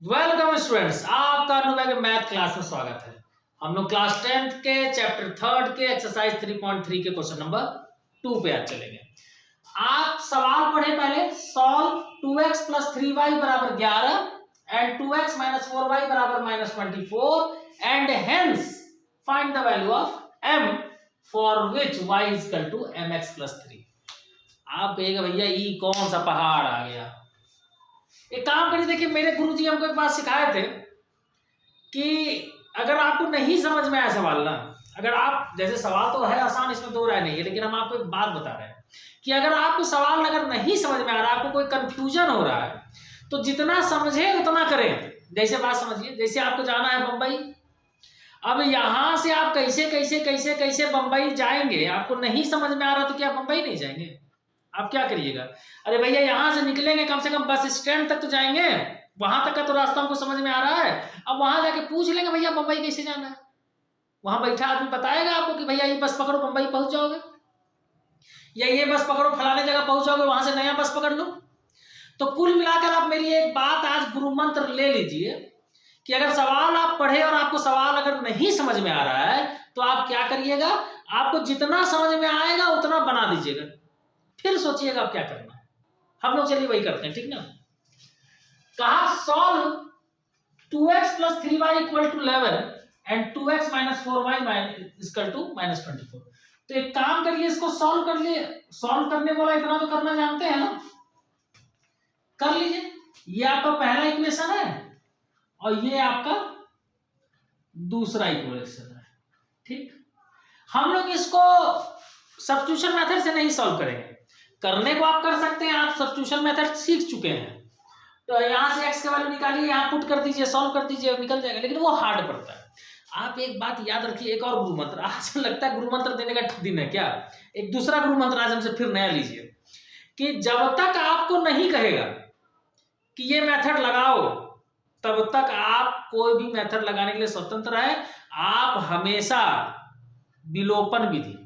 Welcome students, आपका अनुभव के मैथ क्लास में स्वागत है। हम लोग क्लास 10th के चैप्टर 3 के एक्सरसाइज 3.3 के क्वेश्चन नंबर 2 पे आज चलेंगे। आप सवाल पढ़े पहले, solve 2x + 3y = 11 and 2x - 4y = -24 and hence find the value of m for which y = mx + 3। आप कहेगा भैया ये कौन सा पहाड़ आ गया। एक काम करिए, देखिए मेरे गुरुजी हमको एक बात सिखाए थे कि अगर आपको नहीं समझ में आया सवाल ना, अगर आप जैसे सवाल तो है आसान, इसमें दो राय नहीं है, लेकिन हम आपको एक बात बता रहे हैं कि अगर आपको सवाल अगर नहीं समझ में आ रहा है, आपको कोई कंफ्यूजन हो रहा है, तो जितना समझे उतना करें। जैसे बात समझिए, जैसे आपको जाना है बंबई, अब यहां से आप कैसे कैसे कैसे कैसे बंबई जाएंगे, आपको नहीं समझ में आ रहा तो क्या बंबई नहीं जाएंगे? आप क्या करिएगा, अरे भैया यहां से निकलेंगे, कम से कम बस स्टैंड तक तो जाएंगे, वहां तक का तो रास्ता हमको समझ में आ रहा है। अब वहां जाके पूछ लेंगे भैया बंबई कैसे जाना है, वहां बैठा आदमी बताएगा आपको कि भैया ये बस पकड़ो बंबई पहुंच जाओगे, या ये बस पकड़ो फलाने जगह पहुंच जाओगे, वहां से नया बस पकड़ लो। तो कुल मिलाकर आप मेरी एक बात आज गुरु मंत्र ले लीजिए कि अगर सवाल आप पढ़े और आपको सवाल अगर नहीं समझ में आ रहा है तो आप क्या करिएगा, आपको जितना समझ में आएगा उतना बना दीजिएगा, फिर सोचिएगा आप क्या करना है। हम लोग चलिए वही करते हैं, ठीक ना। कहा solve 2x + 3y = 11 and 2x - 4y = -24। तो एक काम करिए, इसको सॉल्व कर लिए। सॉल्व करने वाला इतना तो करना जानते हैं ना, कर लीजिए। ये आपका पहला इक्वेशन है और ये आपका दूसरा इक्वेशन है, ठीक। हम लोग इसको सब्स्टिट्यूशन मेथड से नहीं सॉल्व करेंगे, करने को आप कर सकते हैं, आप सब्स्टिट्यूशन मेथड सीख चुके हैं। तो यहां से x का वैल्यू निकालिए, यहां पुट कर दीजिए, सॉल्व कर दीजिए, निकल जाएगा, लेकिन वो हार्ड पड़ता है। आप एक बात याद रखिए, एक और गुरु मंत्र, आज लगता है गुरु मंत्र देने का दिन है क्या, एक दूसरा गुरु मंत्र आज हमसे फिर नया लीजिए कि जब तक आपको नहीं कहेगा कि ये मेथड लगाओ, तब तक आप कोई भी मेथड लगाने के लिए स्वतंत्र है। आप हमेशा विलोपन विधि,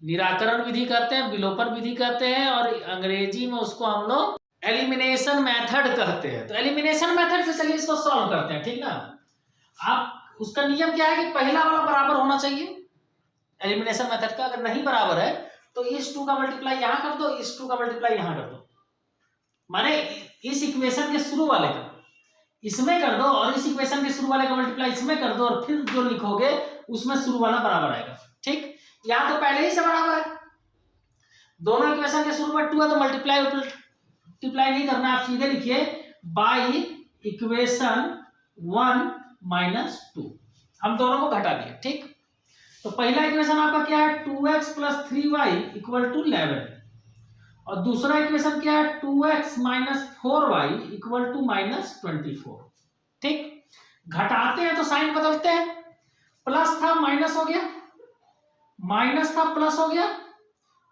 निराकरण विधि कहते हैं, विलोपन विधि कहते हैं, और अंग्रेजी में उसको हम लोग एलिमिनेशन मेथड कहते हैं। तो एलिमिनेशन मेथड से चलिए इसको सॉल्व करते हैं, ठीक ना। आप उसका नियम क्या है कि पहला वाला बराबर होना चाहिए एलिमिनेशन मेथड का, अगर नहीं बराबर है तो इस 2 का मल्टीप्लाई यहां कर दो, इस 2 का मल्टीप्लाई यहां कर दो, माने इस इक्वेशन के शुरू वाले का इसमें कर दो और इस इक्वेशन के शुरू वाले का मल्टीप्लाई इसमें कर दो, और फिर जो लिखोगे उसमें शुरू वाला बराबर आएगा, ठीक। यहां तो पहले ही से बराबर है, दोनों इक्वेशन के शुरू में 2 है तो मल्टीप्लाई नहीं करना, आप सीधे लिखिए बाई इक्वेशन 1 - 2, हम दोनों को घटा दिए, ठीक। तो पहला इक्वेशन आपका क्या है, 2x + 3y = 11, और दूसरा इक्वेशन क्या है, 2x - 4y = -24, ठीक। घटाते हैं तो साइन बदलते हैं, प्लस था माइनस हो गया, माइनस था प्लस हो गया,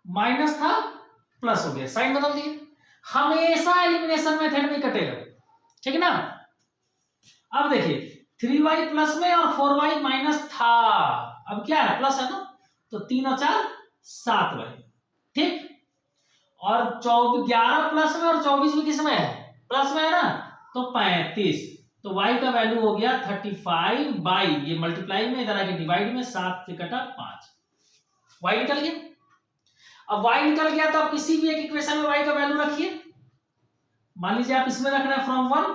माइनस था प्लस हो गया, साइन बदल दिए। हमेशा एलिमिनेशन मेथड में कटेगा, ठीक ना। अब देखिए 3y प्लस में और 4y माइनस था, अब क्या है, प्लस है ना, तो 3 और 4 7y, ठीक। और 11 प्लस में और 24 भी किस में है, प्लस में है ना, तो 35, तो y का वैल्यू हो गया 35 बाई, ये मल्टीप्लाई में, इधर आके डिवाइड में, 7 से कटा 5, y निकल गया। अब y निकल गया तो आप किसी भी एक इक्वेशन में y का वैल्यू रखिए। मान लीजिए आप इसमें रख रहे हैं फ्रॉम 1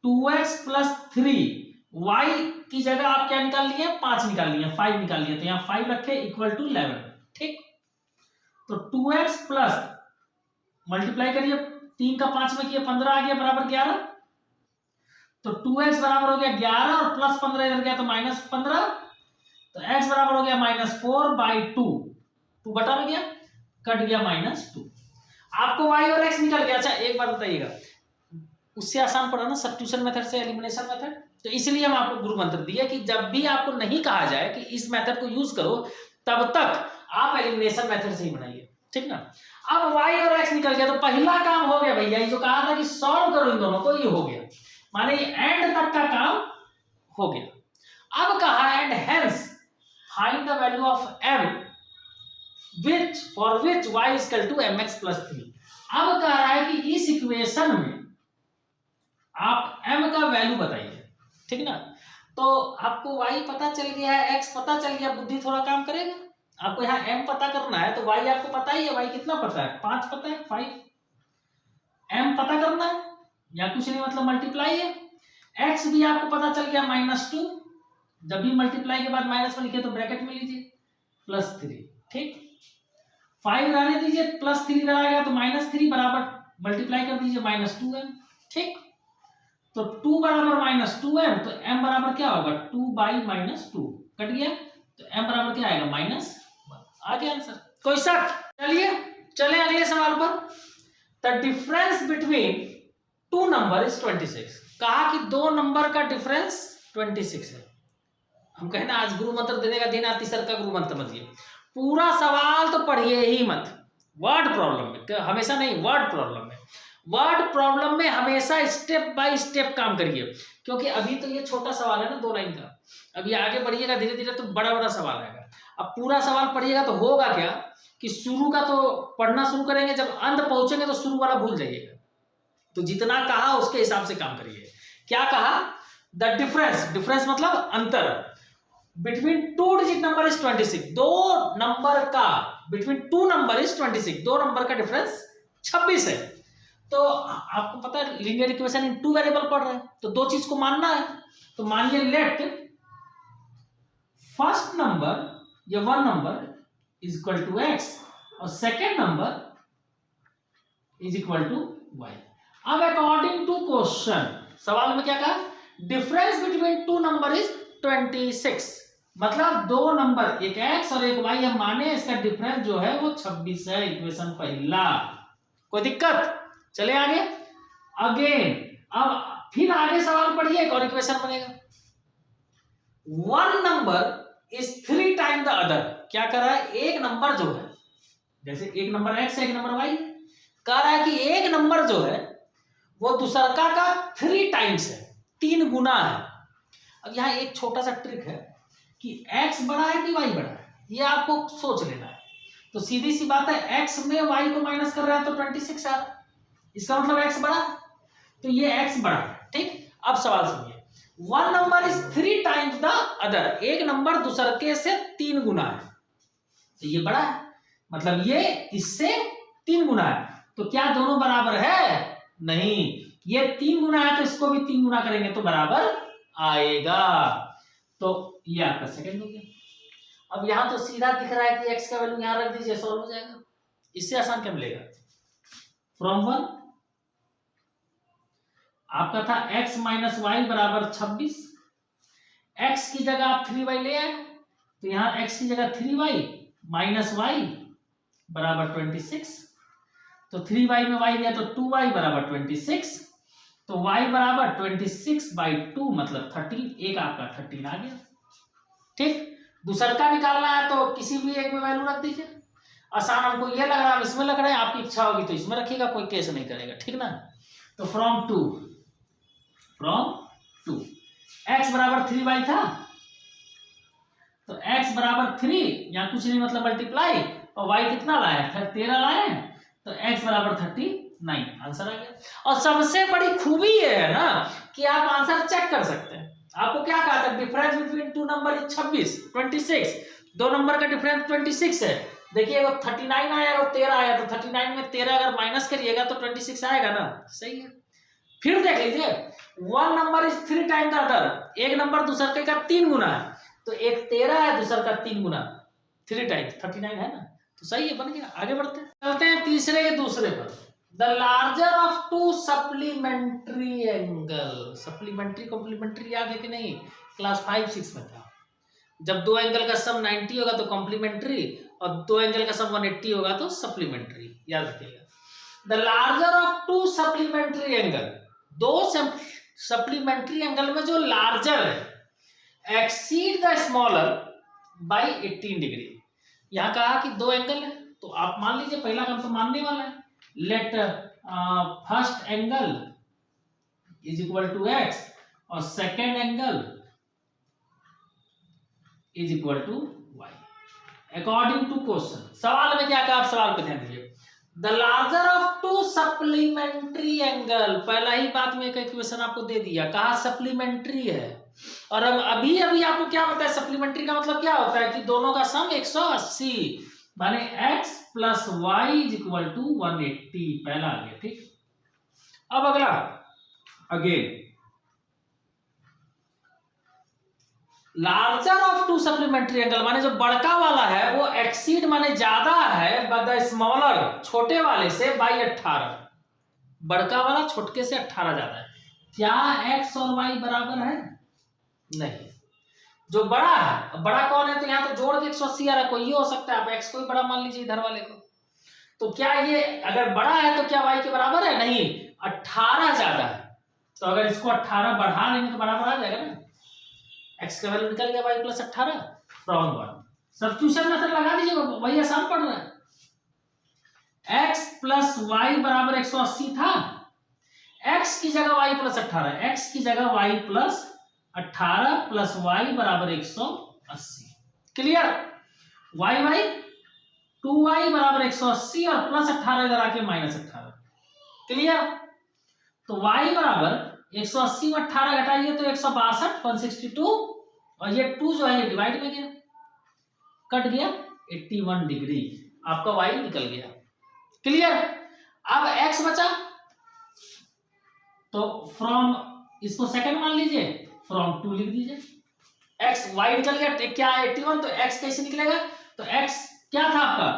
2x + 3, y की जगह आप क्या निकाल लिए, 5 निकाल लिए, 5 निकाल लिए, तो यहां 5 रखे = 11, ठीक। तो 2x प्लस मल्टीप्लाई करिए, 3 का 5 में किए 15 आ गया बराबर 11, तो 2x बराबर हो गया 11 और प्लस 15 इधर गया तो -15, तो x बराबर हो गया -4/2, 2 बटा में गया, कट गया -2, आपको y और x निकल गया। अच्छा एक बात बताइएगा, उससे आसान पड़ा ना सब्स्टिट्यूशन मेथड से एलिमिनेशन मेथड, तो इसलिए हम आपको गुरु मंत्र दिया कि जब भी आपको नहीं कहा जाए कि इस मेथड को यूज करो, तब तक आप एलिमिनेशन मेथड से ही बनाइए, ठीक ना। अब y और x निकल गया तो पहला काम हो गया भैया, ये जो कहा था कि सॉल्व करो इन दोनों को, ये हो गया, माने ये एंड तक का काम हो गया। अब कहा and hence find the value of m which for which y = mx + 3। अब कह रहा है कि इस इक्वेशन में वैल्यू बताइए, ठीक ना। तो आपको y पता चल गया है, x पता चल गया, बुद्धि थोड़ा काम करेगा। आपको यहाँ m पता करना है, तो y आपको पता ही है, y कितना पता है, 5 पता है, 5। m पता करना है या कुछ नहीं, मतलब मल्टीप्लाई है। x भी आपको पता चल गया -2, जब भी मल्टीप्लाई के बाद माइनस में लिखे तो ब्रैकेट में लीजिए +3, ठीक। 5 रहने दीजिए, +3 रहेगा तो -3 बराबर मल्टीप्लाई कर दीजिए -2m, ठीक। तो 2 बराबर -2m, तो m बराबर क्या होगा, 2/-2 कट गया, तो m बराबर क्या आएगा, -1। आ गया आंसर, कोई शक। चलिए चले अगले सवाल पर। The difference between two number is 26। कहा कि दो नंबर का डिफरेंस 26 है। हम कहे ना आज गुरु मंत्र देने का दिन, आती सर का गुरु मंत्र मत दिए, पूरा सवाल तो पढ़िए ही मत, वर्ड प्रॉब्लम में हमेशा नहीं, वर्ड प्रॉब्लम में, वर्ड प्रॉब्लम में हमेशा स्टेप बाय स्टेप काम करिए, क्योंकि अभी तो ये छोटा सवाल है ना 2 लाइन का, अभी आगे बढ़िएगा धीरे धीरे तो बड़ा बड़ा सवाल आएगा। अब पूरा सवाल पढ़िएगा तो होगा क्या कि शुरू का तो पढ़ना शुरू करेंगे, जब अंत पहुंचेंगे तो शुरू वाला भूल जाइएगा। तो जितना कहा उसके हिसाब से काम करिए। क्या कहा, द डिफरेंस मतलब अंतर, बिटवीन 2 डिजिट नंबर इज 26। दो नंबर का बिटवीन 2 नंबर इज 26, दो नंबर का डिफरेंस 26 है। तो आपको पता है लीनियर इक्वेशन इन 2 वेरिएबल पढ़ रहे हैं, तो 2 चीज को मानना है। तो मानिए लेट फर्स्ट नंबर या 1 number is equal to x और second number is equal to y। अब अकॉर्डिंग टू क्वेश्चन, सवाल में क्या कहा, डिफरेंस बिटवीन 2 नंबर इज 26, मतलब 2 नंबर, एक x और एक y हम माने, इसका डिफरेंस जो है वो 26 है। इक्वेशन पहला, कोई दिक्कत। चले आगे अगेन, अब फिर आगे सवाल पढ़िए, एक और इक्वेशन बनेगा। 1 number is 3 time the other. क्या कर रहा है, एक नंबर जो है, जैसे एक नंबर x है एक नंबर y, कह रहा है कि एक नंबर जो है वो दूसरका का 3 टाइम्स है, 3 गुना है। अब यहाँ एक छोटा सा ट्रिक है कि x बड़ा है कि y बड़ा है, ये आपको सोच लेना है। तो सीधी सी बात है, x में y को माइनस कर रहा है तो 26 है, इसका मतलब x बड़ा है, तो ये x बड़ा है, ठीक। अब सवाल सुनिए, 1 number is 3 times the other, एक नंबर दूसरके से 3 गुना है, तो ये बड़ा है, मतलब ये इससे 3 गुना है। तो क्या दोनों बराबर है, नहीं, ये 3 गुना है तो इसको भी 3 गुना करेंगे तो बराबर आएगा। तो ये आपका सेकंड हो गया। अब यहां तो सीधा दिख रहा है कि x का वैल्यू यहां रख दीजिए, सॉल्व हो जाएगा। इससे आसान क्या मिलेगा, फ्रॉम 1 आपका था x माइनस वाई बराबर 26, x की जगह आप 3y ले आए, तो यहां x की जगह 3y माइनस वाई बराबर 26, तो 3y में y दिया तो 2y बराबर 26, तो y बराबर 26/2 मतलब 13, एक आपका 13 आ गया, ठीक। दूसर का निकालना है तो किसी भी एक में वैल्यू रख दीजिए, आसान। हमको ये लग रहा है, इसमें लग रहा है, आपकी इच्छा होगी तो इसमें रखिएगा, कोई केस नहीं करेगा, ठीक ना। तो फ्रॉम टू x बराबर 3y था, तो x बराबर 3, यहाँ कुछ नहीं मतलब मल्टीप्लाई, और y कितना लाए, 13 लाए, तो x बराबर 39, आंसर आ गया। और सबसे बड़ी खूबी ये है ना कि आप आंसर चेक कर सकते हैं। आपको क्या कहा था, डिफरेंस बिटवीन 2 नंबर इज 26, दो नंबर का डिफरेंस 26 है। देखिए वो 39 आया और 13 आया, तो 39 में 13 अगर माइनस करिएगा तो 26 आएगा ना, सही है। फिर देख लीजिए, 1 number is 3 time the other, एक नंबर दूसरे का 3 गुना है, तो एक 13 है, दूसरे का 3 गुना, 3 टाइम्स 39 है ना, तो सही है, बन गया। आगे बढ़ते हैं, चलते हैं तीसरे के दूसरे पर। The larger of 2 supplementary angle, supplementary complementary आ गया कि नहीं, क्लास 5-6 में था। जब 2 एंगल का सम 90 होगा तो कॉम्प्लीमेंट्री, और 2 एंगल का सम 180 होगा तो सप्लीमेंट्री, याद रखिएगा। The larger of 2 supplementary angle, 2 supplementary angle में जो लार्जर है exceed the smaller by 18 degree. यहां कहा कि 2 एंगल है, तो आप मान लीजिए, पहला काम तो मानने वाला है, let first angle is equal to x और second angle is equal to y according to question. सवाल में क्या कहा, आप सवाल पे ध्यान दीजिए। The larger of two supplementary angle, पहला ही बात में एक इक्वेशन आपको दे दिया, कहा सप्लीमेंट्री है। और अब अभी अभी आपको क्या पता है सप्लीमेंट्री का मतलब क्या होता है कि दोनों का सम 180, माने x plus y is equal to 180, पहला आ गया। ठीक, अब अगला again larger of two supplementary angle, माने जो बड़का वाला है वो एक्सीड माने ज्यादा है बाय द स्मॉलर, छोटे वाले से बाई 18, बड़का वाला छोटके से 18 ज्यादा है। क्या x और y बराबर है? नहीं, जो बड़ा है, बड़ा कौन है? तो यहाँ तो जोड़ के 180 आ रहा है, कोई ये हो सकता है, आप x को ही बड़ा मान लीजिए इधर वाले को। तो क्या ये अगर बड़ा है तो क्या y के बराबर है? नहीं, 18 ज्यादा है। तो अगर इसको 18 बढ़ा लेंगे तो बराबर आ जाएगा ना, x का वैल्यू निकल गया y plus 18 from 1। Substitution method लगा दीजिएगा, वही आसान पड़ रहा है। x प्लस वाई बराबर 180 था, x की जगह y प्लस 18, x की जगह y प्लस 18 प्लस y बराबर 180। क्लियर? y 2y बराबर 180 और प्लस 18 इधर आके माइनस 18। क्लियर? तो y बराबर 180 में 18 घटाइए तो 162, 162, और ये 2 जो है ये डिवाइड में गया, कट गया 81 डिग्री, आपका y निकल गया। क्लियर? अब x बचा तो फ्रॉम, इसको सेकंड मान लीजिए, फ्रॉम 2 लिख दीजिए। x y निकल गया, क्या है 81, तो x कैसे निकलेगा? तो x क्या था आपका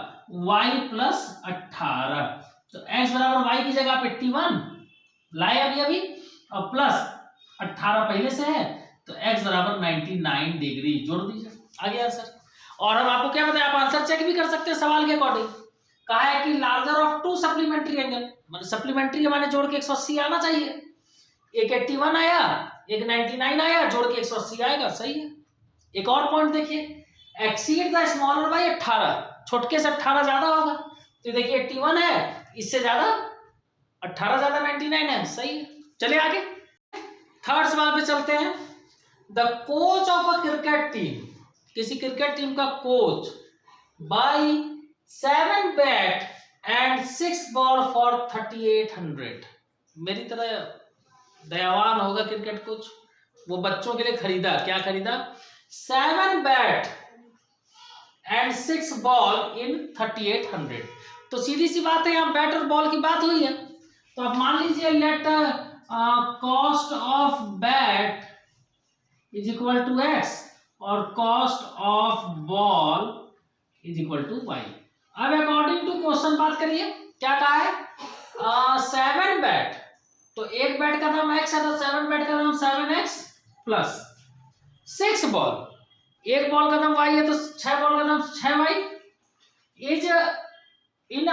y प्लस 18, तो x बराबर y की जगह आप 81 लाए अभी और प्लस 18 पहले से है, तो x बराबर 99 डिग्री, जोड़ दीजिए, आ गया आंसर। और हम आपको क्या बताया, आप आंसर चेक भी कर सकते हैं सवाल के अकॉर्डिंग। कहा है कि larger of two supplementary angle, मतलब सप्लीमेंट्री माने जोड़ के 180 आना चाहिए, एक 81 आया, एक 99 आया, जोड़ के 180 आएगा, सही है। एक और पॉइंट देखिए, एक्सीड द स्मॉलर बाय 18, छोटके से 18 ज्यादा होगा, तो देखिए 81 है, इससे ज्यादा 18 ज्यादा 99 है, सही है। चलिए आगे थर्ड सवाल पे चलते हैं। The coach of a cricket team, किसी क्रिकेट टीम का coach buy 7 bat and 6 ball for 3800, मेरी तरह दयावान होगा क्रिकेट कोच, वो बच्चों के लिए खरीदा, क्या खरीदा? 7 बैट एंड 6 बॉल इन 3800। तो सीधी सी बात है, यहाँ बैट और बॉल की बात हुई है, तो आप मान लीजिए let cost of bat is equal to x और cost of ball is equal to y। अब अकॉर्डिंग टू क्वेश्चन बात करिए, क्या कहा है? 7 बैट, तो एक बैट का दाम x है, तो 7 बैट का दाम 7x प्लस 6 बॉल, एक बॉल का दाम y है, तो 6 बॉल का दाम 6y इज इन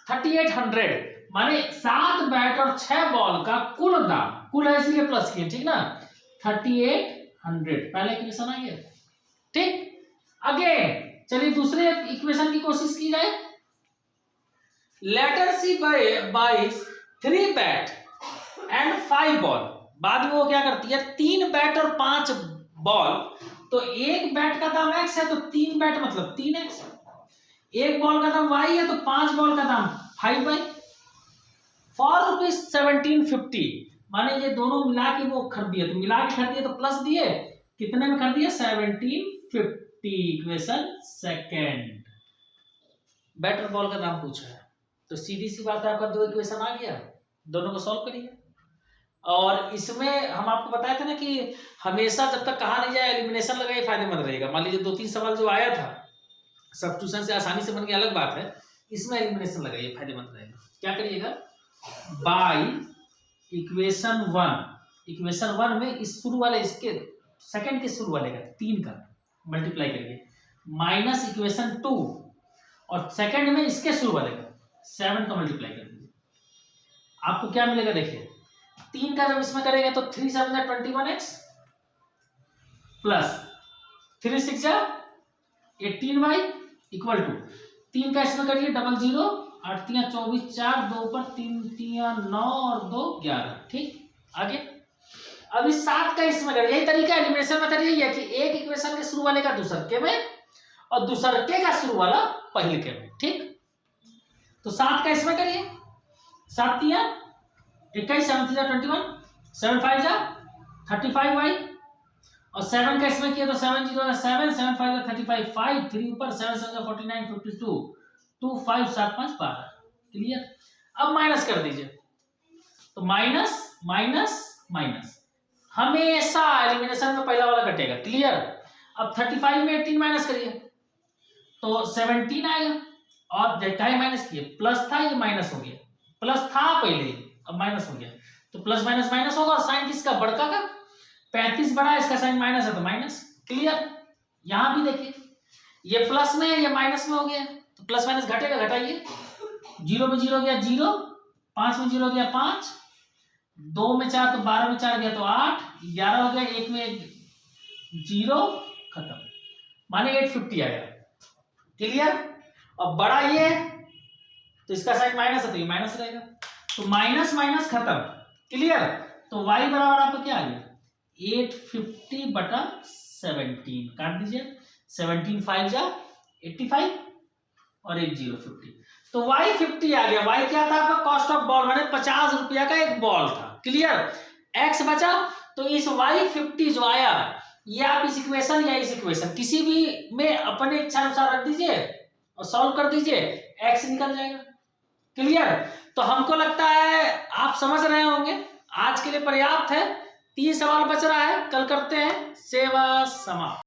3800, माने 7 बैट और 6 बॉल का कुल दाम, कुल है इसलिए प्लस किए, ठीक ना, 3800, पहले इक्वेशन आ गया। ठीक, अगेन चलिए दूसरे इक्वेशन की कोशिश की जाए। Later she buy 3 bat and 5 ball, बाद में वो क्या करती है, 3 बैट और 5 बॉल, तो एक बैट का दाम x है, तो 3 बैट मतलब 3x, एक बॉल का दाम y है, तो 5 बॉल का दाम 5y फॉर ₹1750, माने ये दोनों मिला के वो खरीदिए, तो मिला के खरीदिए तो प्लस दिए, कितने में खरीदिए? 1750। इक्वेशन सेकंड, बैट और बॉल का दाम पूछा है, तो सीधी सी बात है, आपका 2 इक्वेशन आ गया, दोनों को सॉल्व करिए। और इसमें हम आपको बताए थे ना कि हमेशा जब तक कहा नहीं जाए एलिमिनेशन लगाए फायदेमंद रहेगा। मान लीजिए 2-3 सवाल जो आया था सब्स्टिट्यूशन से आसानी से बन गया, अलग बात है, इसमें एलिमिनेशन लगाइए, फायदेमंद रहेगा। क्या करिएगा? बाय इक्वेशन 1 में इस शुरू वाले, इसके सेकंड के शुरू वाले का 3 का मल्टीप्लाई करिए, माइनस इक्वेशन 2 और सेकंड में इसके शुरू वाले का 7 का मल्टीप्लाई कर दीजिए, आपको क्या मिलेगा? देखिए 3 का जब इसमें करेंगे तो 3 7 21x plus 3 6 18y equal to 3 का इसमें करिए 00 8 3 24 4 2 पर 3 3 9 और 2 11। ठीक, आगे अब इस 7 का इसमें करिए, यही तरीका एलिमिनेशन मेथड यही है कि एक इक्वेशन के शुरू वाले का दूसरे के में और दूसरे के का शुरू वाला पहले के में। ठीक, तो 7 का इसमें करिए, 7 तिया 21, 7 तिया 21, 7 5 जा 35y, और 7 का इसमें किया तो 7 0 7, 7 5 35, 5 3 ऊपर, 7 7 49, 52, 2 5 7 5 12। क्लियर। अब माइनस कर दीजिए, तो माइनस माइनस माइनस, हमेशा एलिमिनेशन में पहला वाला कटेगा। क्लियर। अब 35 में 18 माइनस करिए तो 17 आएगा, और देखा है माइनस किए, प्लस था ये माइनस हो गया, प्लस था पहले अब माइनस हो गया, तो प्लस माइनस माइनस होगा, और साइन किसका, बड़का का, 35 बड़ा है, इसका साइन माइनस है तो माइनस। क्लियर। यहां भी देखिए ये प्लस में है, ये माइनस में हो गया, तो प्लस माइनस घटेगा, घटाइए, 0 में 0 गया 0, 5 में 0 गया 5, 2 में 4 तो 12 में 4 गया तो 8, 11 हो गया, 1 में 0, खत्म, माने 850 आएगा। क्लियर। अब बड़ा ये तो इसका साइन माइनस है तो ये माइनस रहेगा, तो माइनस माइनस खत्म। क्लियर। तो y बराबर आपका क्या आ गया, 850 बटा 17, काट दीजिए, 17 5 जा 85 और 1 0 50, तो y 50 आ गया। y क्या था आपका, कॉस्ट ऑफ बॉल, माने 50 रुपया का एक बॉल था। क्लियर। x बचा, तो इस y 50 जो आया, ये आप इस इक्वेशन या इस इक्वेशन किसी भी में अपने इच्छा अनुसार रख दीजिए और सॉल्व कर दीजिए, x निकल जाएगा। क्लियर। तो हमको लगता है आप समझ रहे होंगे, आज के लिए पर्याप्त है। 3 सवाल बच रहा है, कल करते हैं। सेवा समाप्त।